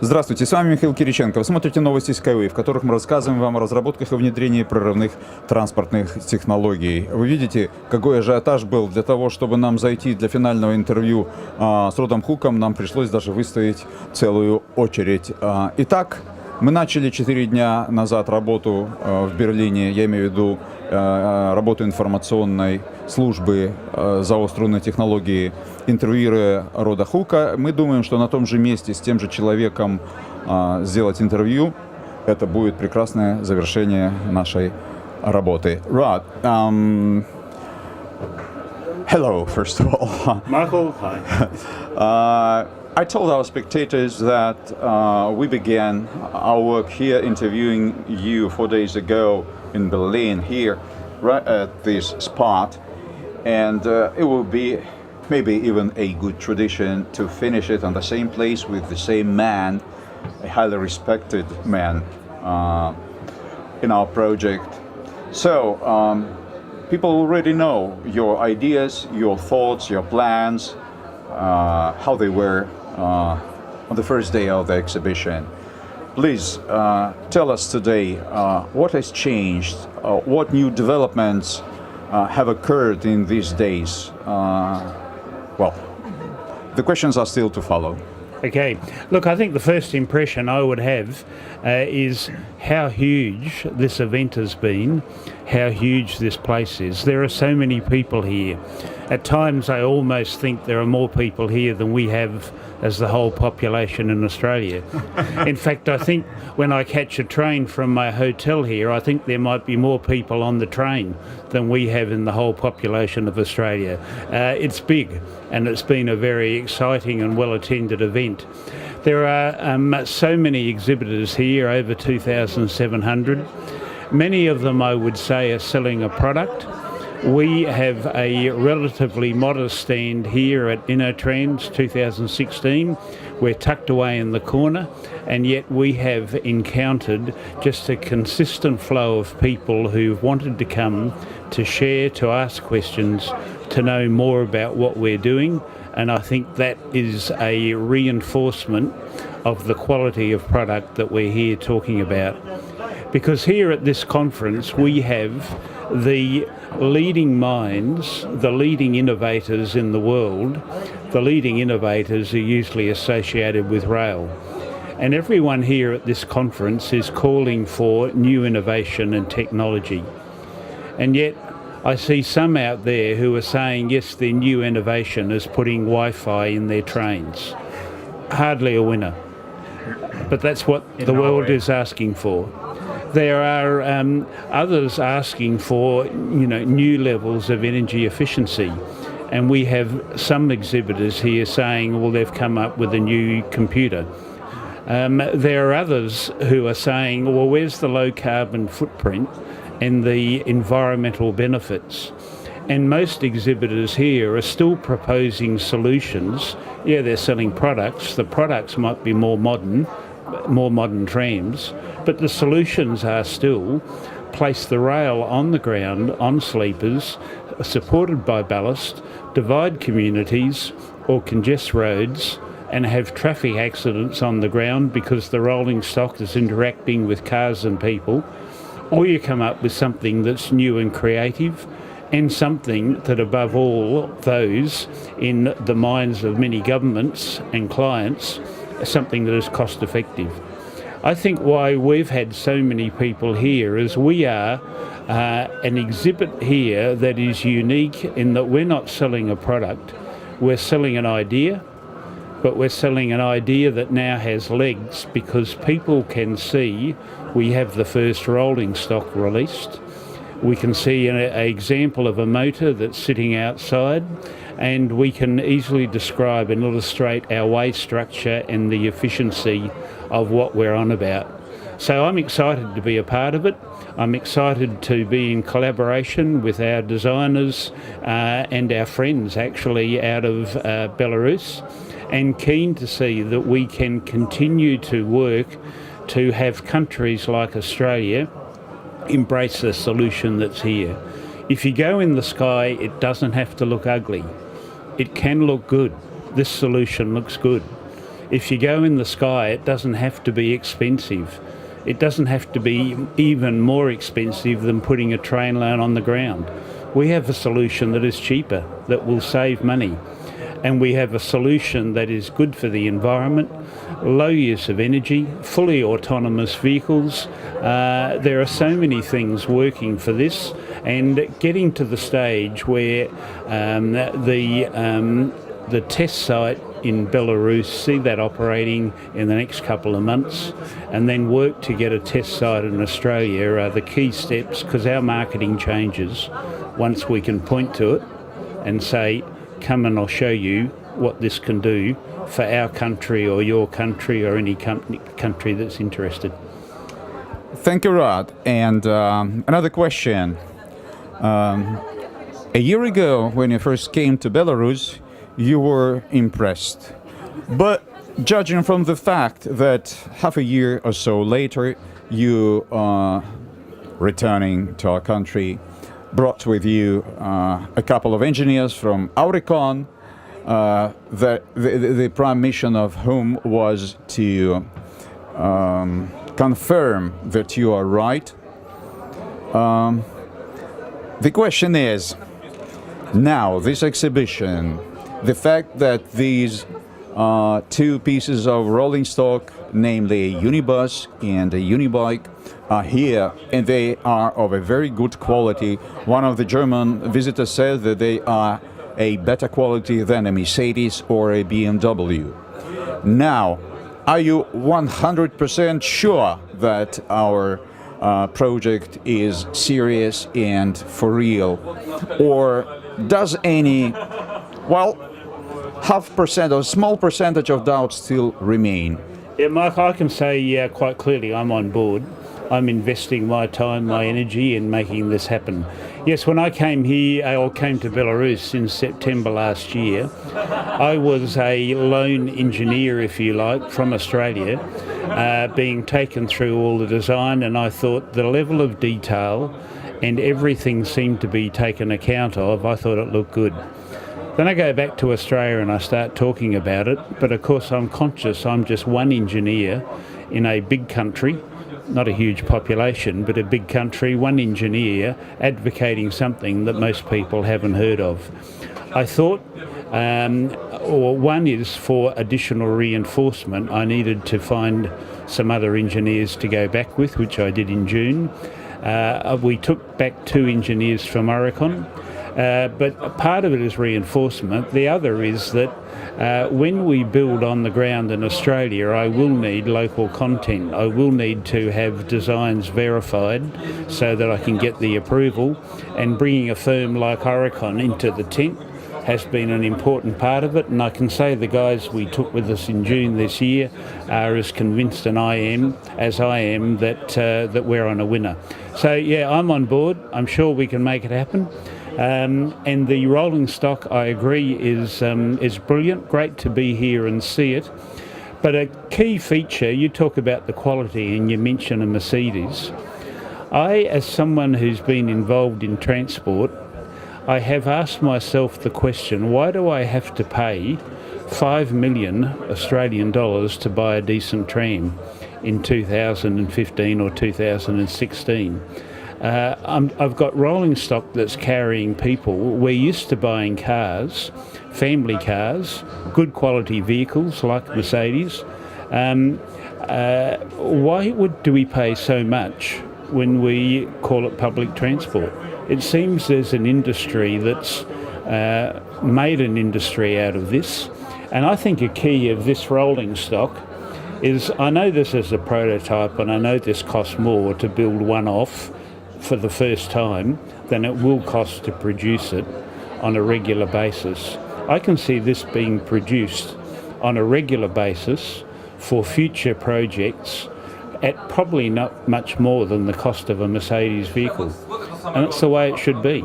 Здравствуйте, с вами Михаил Кириченко. Вы смотрите новости SkyWay, в которых мы рассказываем вам о разработках и внедрении прорывных транспортных технологий. Вы видите, какой ажиотаж был для того, чтобы нам зайти для финального интервью с Родом Хуком. Нам пришлось даже выставить целую очередь. Итак, мы начали 4 дня назад работу в Берлине, я имею в виду работу информационной службы заостренной технологии, интервьюируя Рода Хука. Мы думаем, что на том же месте с тем же человеком сделать интервью — это будет прекрасное завершение нашей работы. Rod, hello, first of all. Michael, hi. I told our spectators that we began our work here interviewing you 4 days ago in Berlin, here, right at this spot, and it will be maybe even a good tradition to finish it on the same place with the same man, a highly respected man in our project. So, people already know your ideas, your thoughts, your plans, how they were on the first day of the exhibition. Please tell us today what has changed, what new developments have occurred in these days. Well, the questions are still to follow. Okay, look, I think the first impression I would have is how huge this event has been, how huge this place is. There are so many people here. At times I almost think there are more people here than we have as the whole population in Australia. In fact, I think when I catch a train from my hotel here, I think there might be more people on the train than we have in the whole population of Australia. It's big, and it's been a very exciting and well-attended event. There are so many exhibitors here, over 2,700. Many of them, I would say, are selling a product. We have a relatively modest stand here at InnoTrends 2016. We're tucked away in the corner, and yet we have encountered just a consistent flow of people who've wanted to come to share, to ask questions, to know more about what we're doing, and I think that is a reinforcement of the quality of product that we're here talking about. Because here at this conference we have the leading minds, the leading innovators in the world. The leading innovators are usually associated with rail. And everyone here at this conference is calling for new innovation and technology. And yet I see some out there who are saying, yes, their new innovation is putting Wi-Fi in their trains. Hardly a winner. But that's what the world is asking for. There are others asking for, new levels of energy efficiency, and we have some exhibitors here saying, well, they've come up with a new computer. There are others who are saying, well, where's the low carbon footprint and the environmental benefits? And most exhibitors here are still proposing solutions. Yeah, they're selling products. The products might be more modern trams, but the solutions are still place the rail on the ground, on sleepers, supported by ballast, divide communities or congest roads, and have traffic accidents on the ground because the rolling stock is interacting with cars and people. Or you come up with something that's new and creative, and something that above all those in the minds of many governments and clients, something that is cost effective. I think why we've had so many people here is we are an exhibit here that is unique in that we're not selling a product, we're selling an idea, but we're selling an idea that now has legs because people can see we have the first rolling stock released. We can see an example of a motor that's sitting outside, and we can easily describe and illustrate our way structure and the efficiency of what we're on about. So I'm excited to be a part of it. I'm excited to be in collaboration with our designers and our friends actually out of Belarus, and keen to see that we can continue to work to have countries like Australia embrace the solution that's here. If you go in the sky, it doesn't have to look ugly. It can look good. This solution looks good. If you go in the sky, it doesn't have to be expensive. It doesn't have to be even more expensive than putting a train line on the ground. We have a solution that is cheaper, that will save money. And we have a solution that is good for the environment, low use of energy, fully autonomous vehicles. There are so many things working for this, and getting to the stage where the test site in Belarus, see that operating in the next couple of months, and then work to get a test site in Australia are the key steps, because our marketing changes once we can point to it and say, come and I'll show you what this can do for our country or your country or any country that's interested. Thank you, Rod. And another question. A year ago, when you first came to Belarus, you were impressed. But judging from the fact that half a year or so later, you are returning to our country, brought with you a couple of engineers from Auricon, the prime mission of whom was to confirm that you are right. The question is, now this exhibition, the fact that these two pieces of rolling stock, namely a unibus and a unibike, are here, and they are of a very good quality. One of the German visitors said that they are a better quality than a Mercedes or a BMW. Now, are you 100% sure that our project is serious and for real? Or does any, well, half percent or small percentage of doubt still remain? Yeah, Mike, I can say quite clearly I'm on board. I'm investing my time, my energy in making this happen. Yes, when I came here, or came to Belarus in September last year, I was a lone engineer, if you like, from Australia, being taken through all the design, and I thought the level of detail and everything seemed to be taken account of. I thought it looked good. Then I go back to Australia and I start talking about it, but of course I'm conscious I'm just one engineer in a big country, not a huge population, but a big country, one engineer advocating something that most people haven't heard of. I thought, one is for additional reinforcement, I needed to find some other engineers to go back with, which I did in June. We took back 2 engineers from Auricon. But part of it is reinforcement. The other is that when we build on the ground in Australia, I will need local content. I will need to have designs verified so that I can get the approval. And bringing a firm like Auricon into the tent has been an important part of it. And I can say the guys we took with us in June this year are as convinced as I am that we're on a winner. So yeah, I'm on board. I'm sure we can make it happen. And the rolling stock, I agree, is brilliant. Great to be here and see it. But a key feature, you talk about the quality and you mention a Mercedes. I, as someone who's been involved in transport, I have asked myself the question, why do I have to pay 5 million Australian dollars to buy a decent tram in 2015 or 2016? I've got rolling stock that's carrying people. We're used to buying cars, family cars, good quality vehicles like Mercedes. Why do we pay so much when we call it public transport? It seems there's an industry that's made an industry out of this. And I think a key of this rolling stock is, I know this is a prototype and I know this costs more to build one off for the first time than it will cost to produce it on a regular basis. I can see this being produced on a regular basis for future projects at probably not much more than the cost of a Mercedes vehicle. And that's the way it should be.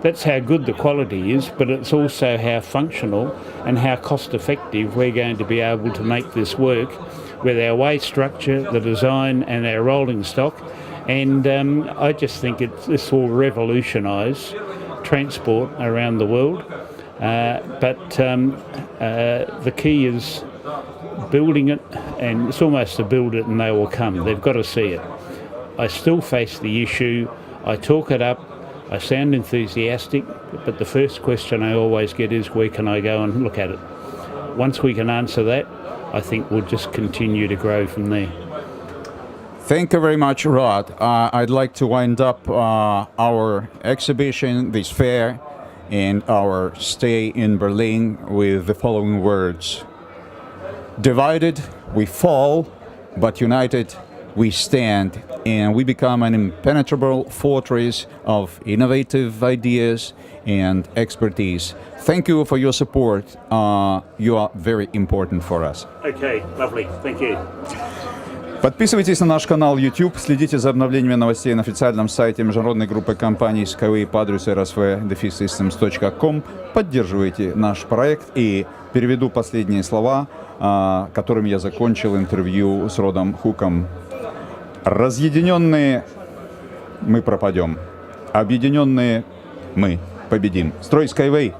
That's how good the quality is, but it's also how functional and how cost effective we're going to be able to make this work with our way structure, the design and our rolling stock. And I just think this will revolutionise transport around the world. But the key is building it, and it's almost to build it and they will come. They've got to see it. I still face the issue. I talk it up. I sound enthusiastic, but the first question I always get is, where can I go and look at it? Once we can answer that, I think we'll just continue to grow from there. Thank you very much, Rod. I'd like to wind up our exhibition, this fair, and our stay in Berlin with the following words. Divided, we fall, but united, we stand, and we become an impenetrable fortress of innovative ideas and expertise. Thank you for your support. You are very important for us. Okay, lovely. Thank you. Подписывайтесь на наш канал YouTube, следите за обновлениями новостей на официальном сайте международной группы компаний SkyWay по адресу rsv-systems.com. Поддерживайте наш проект, и переведу последние слова, которыми я закончил интервью с Родом Хуком. Разъединенные мы пропадем, объединенные мы победим. Строй SkyWay.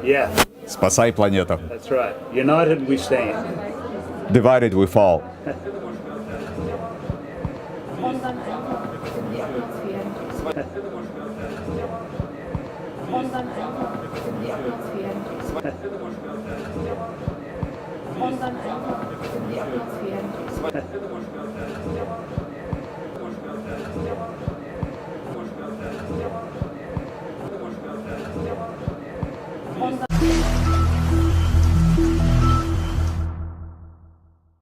Yeah, Спасай планету. that's right. United we stand. Divided we fall.